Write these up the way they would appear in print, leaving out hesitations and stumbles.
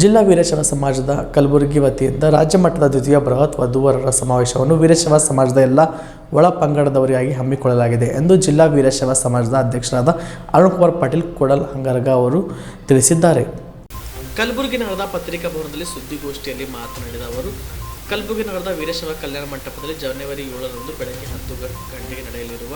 ಜಿಲ್ಲಾ ವೀರಶೈವ ಸಮಾಜದ ಕಲಬುರಗಿ ವತಿಯಿಂದ ರಾಜ್ಯ ಮಟ್ಟದ ದ್ವಿತೀಯ ಬೃಹತ್ ವಧುವರರ ಸಮಾವೇಶವನ್ನು ವೀರಶೈವ ಸಮಾಜದ ಎಲ್ಲ ಒಳ ಪಂಗಡದವರಿಗಾಗಿ ಹಮ್ಮಿಕೊಳ್ಳಲಾಗಿದೆ ಎಂದು ಜಿಲ್ಲಾ ವೀರಶೈವ ಸಮಾಜದ ಅಧ್ಯಕ್ಷರಾದ ಅರುಣ್ಕುಮಾರ್ ಪಾಟೀಲ್ ಕೊಡಲ್ ಹಂಗರಗ ಅವರು ತಿಳಿಸಿದ್ದಾರೆ. ಕಲಬುರಗಿ ನಗರದ ಪತ್ರಿಕಾ ಭವನದಲ್ಲಿ ಸುದ್ದಿಗೋಷ್ಠಿಯಲ್ಲಿ ಮಾತನಾಡಿದ ಅವರು, ಕಲಬುರಗಿ ನಗರದ ವೀರಶೈವ ಕಲ್ಯಾಣ ಮಂಟಪದಲ್ಲಿ ಜನವರಿ 7ರಂದು ಬೆಳಗ್ಗೆ 10 ಗಂಟೆಗೆ ನಡೆಯಲಿರುವ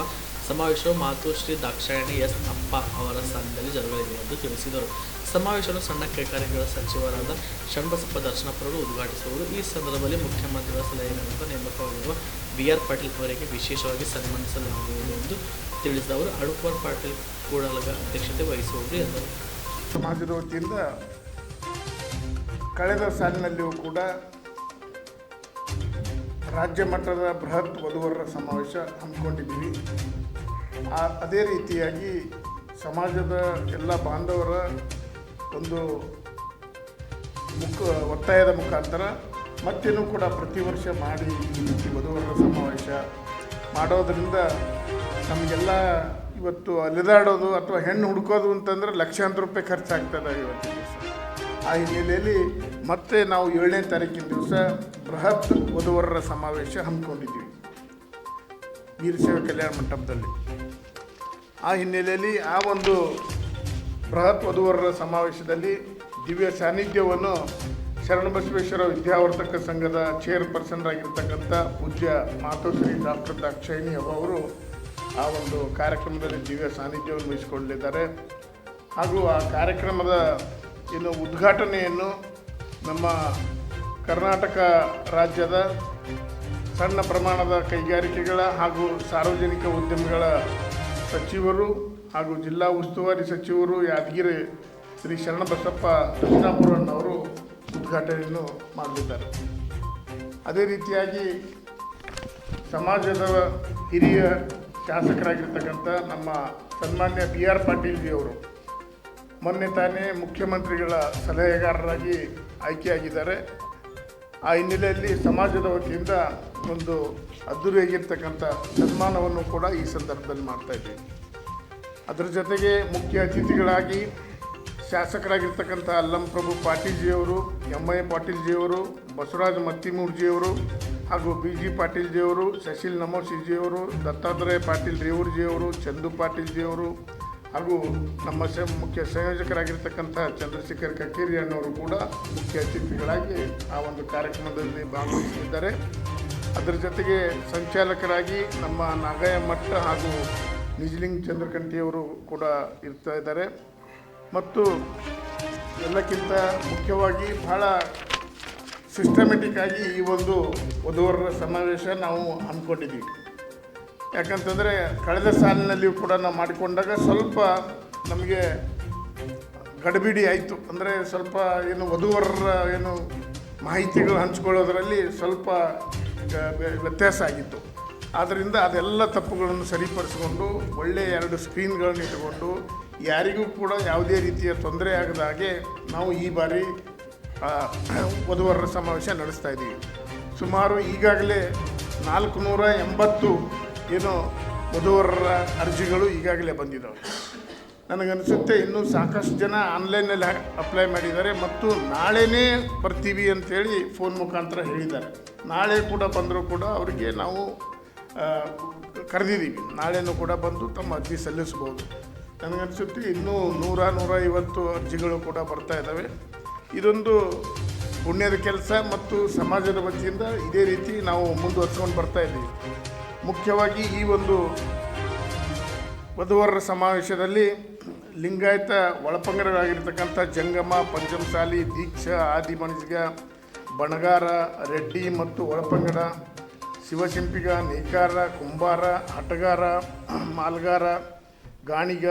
ಸಮಾವೇಶವು ಮಾತುಶ್ರೀ ದಾಕ್ಷಾಯಣಿ ಎಸ್ ಅಪ್ಪ ಅವರ ಸ್ಥಾನದಲ್ಲಿ ಜರುಗಲಿದೆ ಎಂದು ತಿಳಿಸಿದರು. ಸಮಾವೇಶವನ್ನು ಸಣ್ಣ ಕೈಗಾರಿಕೆಗಳ ಸಚಿವರಾದ ಶರಣಬಸಪ್ಪ ದರ್ಶನಪುರರು ಉದ್ಘಾಟಿಸುವರು. ಈ ಸಂದರ್ಭದಲ್ಲಿ ಮುಖ್ಯಮಂತ್ರಿಗಳ ಸಲಹೆಗಾರರಾದ ನೇಮಕವಾಗಿರುವ BR ಪಾಟೀಲ್ ಅವರಿಗೆ ವಿಶೇಷವಾಗಿ ಸನ್ಮಾನಿಸಲಾಗುವುದು ಎಂದು ತಿಳಿಸಿದ ಅವರು, ಅರುಣ್ಕುಮಾರ್ ಪಾಟೀಲ್ ಕೂಡಲಗ ಅಧ್ಯಕ್ಷತೆ ವಹಿಸುವರು ಎಂದರು. ಸಮಾಜದ ವತಿಯಿಂದ ಕಳೆದ ಸಾಲಿನಲ್ಲಿಯೂ ಕೂಡ ರಾಜ್ಯ ಮಟ್ಟದ ಬೃಹತ್ ವಧುವರರ ಸಮಾವೇಶ ಹಮ್ಮಿಕೊಂಡಿದ್ದೀವಿ. ಅದೇ ರೀತಿಯಾಗಿ ಸಮಾಜದ ಎಲ್ಲ ಬಾಂಧವರ ಒಂದು ಒತ್ತಾಯದ ಮುಖಾಂತರ ಮತ್ತೇನೂ ಕೂಡ ಪ್ರತಿ ವರ್ಷ ಮಾಡಿ ಈ ರೀತಿ ವಧುವರರ ಸಮಾವೇಶ ಮಾಡೋದರಿಂದ ನಮಗೆಲ್ಲ ಇವತ್ತು ಅಲೆದಾಡೋದು ಅಥವಾ ಹೆಣ್ಣು ಹುಡುಕೋದು ಅಂತಂದರೆ ಲಕ್ಷಾಂತರ ರೂಪಾಯಿ ಖರ್ಚಾಗ್ತದೆ ಇವತ್ತು ದಿವಸ. ಆ ಹಿನ್ನೆಲೆಯಲ್ಲಿ ಮತ್ತೆ ನಾವು 7ನೇ ತಾರೀಕಿನ ದಿವಸ ಬೃಹತ್ ವಧುವರರ ಸಮಾವೇಶ ಹಮ್ಮಿಕೊಂಡಿದ್ದೀವಿ ವೀರಶೈವ ಕಲ್ಯಾಣ ಮಂಟಪದಲ್ಲಿ. ಆ ಹಿನ್ನೆಲೆಯಲ್ಲಿ ಆ ಒಂದು ಬೃಹತ್ ವಧುವರರ ಸಮಾವೇಶದಲ್ಲಿ ದಿವ್ಯ ಸಾನ್ನಿಧ್ಯವನ್ನು ಶರಣಬಸವೇಶ್ವರ ವಿದ್ಯಾವರ್ತಕ ಸಂಘದ ಚೇರ್ಪರ್ಸನ್ ಆಗಿರ್ತಕ್ಕಂಥ ಪೂಜ್ಯ ಮಾತೋಶ್ರೀ ಡಾಕ್ಟರ್ ದಾಕ್ಷಾಯಿಣಿ ಅವರು ಆ ಒಂದು ಕಾರ್ಯಕ್ರಮದಲ್ಲಿ ದಿವ್ಯ ಸಾನ್ನಿಧ್ಯವನ್ನು ವಹಿಸಿಕೊಳ್ಳಲಿದ್ದಾರೆ. ಹಾಗೂ ಆ ಕಾರ್ಯಕ್ರಮದ ಉದ್ಘಾಟನೆಯನ್ನು ನಮ್ಮ ಕರ್ನಾಟಕ ರಾಜ್ಯದ ಸಣ್ಣ ಪ್ರಮಾಣದ ಕೈಗಾರಿಕೆಗಳ ಹಾಗೂ ಸಾರ್ವಜನಿಕ ಉದ್ಯಮಿಗಳ ಸಚಿವರು ಹಾಗೂ ಜಿಲ್ಲಾ ಉಸ್ತುವಾರಿ ಸಚಿವರು ಯಾದಗಿರಿ ಶ್ರೀ ಶರಣಬಸಪ್ಪ ದರ್ಶನಪುರನವರು ಉದ್ಘಾಟನೆಯನ್ನು ಮಾಡಲಿದ್ದಾರೆ. ಅದೇ ರೀತಿಯಾಗಿ ಸಮಾಜದ ಹಿರಿಯ ಶಾಸಕರಾಗಿರ್ತಕ್ಕಂಥ ನಮ್ಮ ಸನ್ಮಾನ್ಯ BR ಪಾಟೀಲ್ ಅವರು ಮೊನ್ನೆ ತಾನೇ ಮುಖ್ಯಮಂತ್ರಿಗಳ ಸಲಹೆಗಾರರಾಗಿ ಆಯ್ಕೆಯಾಗಿದ್ದಾರೆ. ಆ ಹಿನ್ನೆಲೆಯಲ್ಲಿ ಸಮಾಜದ ವತಿಯಿಂದ ಒಂದು ಅದ್ದೂರಿಯಾಗಿರ್ತಕ್ಕಂಥ ಸನ್ಮಾನವನ್ನು ಕೂಡ ಈ ಸಂದರ್ಭದಲ್ಲಿ ಮಾಡ್ತಾಯಿದ್ದೀವಿ. ಅದರ ಜೊತೆಗೆ ಮುಖ್ಯ ಅತಿಥಿಗಳಾಗಿ ಶಾಸಕರಾಗಿರ್ತಕ್ಕಂಥ ಅಲ್ಲಂಪ್ರಭು ಪಾಟೀಲ್ಜಿಯವರು, MI ಪಾಟೀಲ್ಜಿಯವರು, ಬಸವರಾಜ ಮತ್ತಿಮೂರ್ಜಿಯವರು ಹಾಗೂ BG ಪಾಟೀಲ್ಜಿಯವರು, ಶಶಿಲ್ ನಮೋಶಿಜಿಯವರು, ದತ್ತಾತ್ರೇಯ ಪಾಟೀಲ್ ರೇವೂರ್ಜಿಯವರು, ಚಂದು ಪಾಟೀಲ್ಜಿಯವರು ಹಾಗೂ ನಮ್ಮ ಮುಖ್ಯ ಸಂಯೋಜಕರಾಗಿರ್ತಕ್ಕಂಥ ಚಂದ್ರಶೇಖರ್ ಕಕ್ಕೇರಿ ಅನ್ನೋರು ಕೂಡ ಮುಖ್ಯ ಅತಿಥಿಗಳಾಗಿ ಆ ಒಂದು ಕಾರ್ಯಕ್ರಮದಲ್ಲಿ ಭಾಗವಹಿಸಿದ್ದಾರೆ. ಅದರ ಜೊತೆಗೆ ಸಂಚಾಲಕರಾಗಿ ನಮ್ಮ ನಾಗಯ್ಯ ಮಠ ಹಾಗೂ ನಿಜಲಿಂಗ್ ಚಂದ್ರಕಂಠಿಯವರು ಕೂಡ ಇರ್ತಾ ಇದ್ದಾರೆ. ಮತ್ತು ಎಲ್ಲಕ್ಕಿಂತ ಮುಖ್ಯವಾಗಿ ಬಹಳ ಸಿಸ್ಟಮೆಟಿಕ್ ಆಗಿ ಈ ಒಂದು ವಧುವರರ ಸಮಾವೇಶ ನಾವು ಹಮ್ಮಿಕೊಂಡಿದ್ದೀವಿ. ಯಾಕಂತಂದರೆ ಕಳೆದ ಸಾಲಿನಲ್ಲಿಯೂ ಕೂಡ ನಾವು ಮಾಡಿಕೊಂಡಾಗ ಸ್ವಲ್ಪ ನಮಗೆ ಗಡಿಬಿಡಿ ಆಯಿತು. ಅಂದರೆ ಸ್ವಲ್ಪ ವಧುವರರ ಮಾಹಿತಿಗಳು ಹಂಚ್ಕೊಳ್ಳೋದರಲ್ಲಿ ಸ್ವಲ್ಪ ವ್ಯತ್ಯಾಸ ಆಗಿತ್ತು. ಆದ್ದರಿಂದ ಅದೆಲ್ಲ ತಪ್ಪುಗಳನ್ನು ಸರಿಪಡಿಸಿಕೊಂಡು ಒಳ್ಳೆಯ 2 ಸ್ಕ್ರೀನ್ಗಳನ್ನು ಇಟ್ಟುಕೊಂಡು ಯಾರಿಗೂ ಕೂಡ ಯಾವುದೇ ರೀತಿಯ ತೊಂದರೆ ಆಗದ ಹಾಗೆ ನಾವು ಈ ಬಾರಿ ವಧುವರರ ಸಮಾವೇಶ ನಡೆಸ್ತಾ ಇದ್ದೀವಿ. ಸುಮಾರು ಈಗಾಗಲೇ 480 ವಧುವರರ ಅರ್ಜಿಗಳು ಈಗಾಗಲೇ ಬಂದಿದ್ದಾವೆ. ನನಗನ್ನಿಸುತ್ತೆ ಇನ್ನೂ ಸಾಕಷ್ಟು ಜನ ಆನ್ಲೈನಲ್ಲಿ ಅಪ್ಲೈ ಮಾಡಿದ್ದಾರೆ ಮತ್ತು ನಾಳೆನೇ ಬರ್ತೀವಿ ಅಂಥೇಳಿ ಫೋನ್ ಮುಖಾಂತರ ಹೇಳಿದ್ದಾರೆ. ನಾಳೆ ಕೂಡ ಬಂದರೂ ಕೂಡ ಅವರಿಗೆ ನಾವು ಕರೆದಿದ್ದೀವಿ. ನಾಳೆನೂ ಕೂಡ ಬಂದು ತಮ್ಮ ಅರ್ಜಿ ಸಲ್ಲಿಸ್ಬೋದು. ನನಗನ್ನಿಸುತ್ತೆ ಇನ್ನೂ 100-150 ಅರ್ಜಿಗಳು ಕೂಡ ಬರ್ತಾ ಇದ್ದಾವೆ. ಇದೊಂದು ಪುಣ್ಯದ ಕೆಲಸ ಮತ್ತು ಸಮಾಜದ ವತಿಯಿಂದ ಇದೇ ರೀತಿ ನಾವು ಮುಂದುವರ್ಸ್ಕೊಂಡು ಬರ್ತಾ ಇದ್ದೀವಿ. ಮುಖ್ಯವಾಗಿ ಈ ಒಂದು ವಧುವರರ ಸಮಾವೇಶದಲ್ಲಿ ಲಿಂಗಾಯತ ಒಳಪಂಗಡಗಳಾಗಿರ್ತಕ್ಕಂಥ ಜಂಗಮ, ಪಂಚಮಸಾಲಿ, ದೀಕ್ಷಾ, ಆದಿಮಣಿಗ, ಬಣಗಾರ, ರೆಡ್ಡಿ ಮತ್ತು ಒಳಪಂಗಡ, ಶಿವಶಿಂಪಿಗ, ನೇಕಾರ, ಕುಂಬಾರ, ಹಟಗಾರ, ಮಾಲ್ಗಾರ, ಗಾಣಿಗ,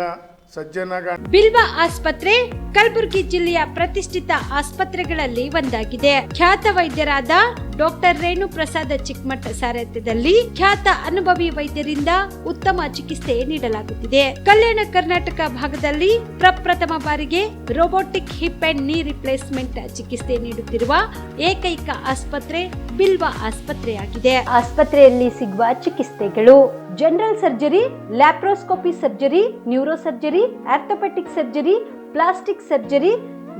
ಬಿಲ್ವ ಆಸ್ಪತ್ರೆ ಕಲಬುರಗಿ ಜಿಲ್ಲೆಯ ಪ್ರತಿಷ್ಠಿತ ಆಸ್ಪತ್ರೆಗಳಲ್ಲಿ ಒಂದಾಗಿದೆ. ಖ್ಯಾತ ವೈದ್ಯರಾದ ಡಾಕ್ಟರ್ ರೇಣು ಪ್ರಸಾದ ಚಿಕ್ಕಮಠ ಸಾರಥ್ಯದಲ್ಲಿ ಖ್ಯಾತ ಅನುಭವಿ ವೈದ್ಯರಿಂದ ಉತ್ತಮ ಚಿಕಿತ್ಸೆ ನೀಡಲಾಗುತ್ತಿದೆ. ಕಲ್ಯಾಣ ಕರ್ನಾಟಕ ಭಾಗದಲ್ಲಿ ಪ್ರಪ್ರಥಮ ಬಾರಿಗೆ robotic hip and knee replacement ಚಿಕಿತ್ಸೆ ನೀಡುತ್ತಿರುವ ಏಕೈಕ ಆಸ್ಪತ್ರೆ ಬಿಲ್ವ ಆಸ್ಪತ್ರೆಯಾಗಿದೆ. ಆಸ್ಪತ್ರೆಯಲ್ಲಿ ಸಿಗುವ ಚಿಕಿತ್ಸೆಗಳು: general surgery, laparoscopy surgery, neuro surgery, orthopaedic surgery, plastic surgery,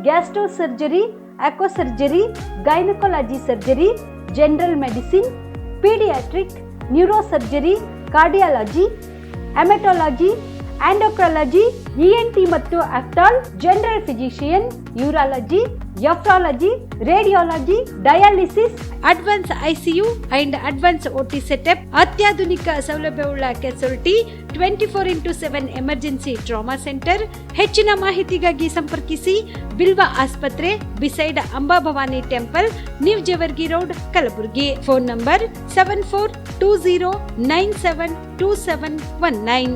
gastro surgery, aqua surgery, gynaecology surgery, general medicine, paediatric, neuro surgery, cardiology, haematology, endocrinology, ENT ಮತ್ತು ophthal, general physician, urology, nephrology, radiology, dialysis, advance ICU and advance OT setup, ಅತ್ಯಾಧುನಿಕ ಸೌಲಭ್ಯವುಳ್ಳ casualty, 24x7 emergency trauma centre. ಹೆಚ್ಚಿನ ಮಾಹಿತಿಗಾಗಿ ಸಂಪರ್ಕಿಸಿ ಬಿಲ್ವ ಆಸ್ಪತ್ರೆ, beside Amba Bhavani temple, new Jewargi road, Kalaburagi. Phone number 7420972719.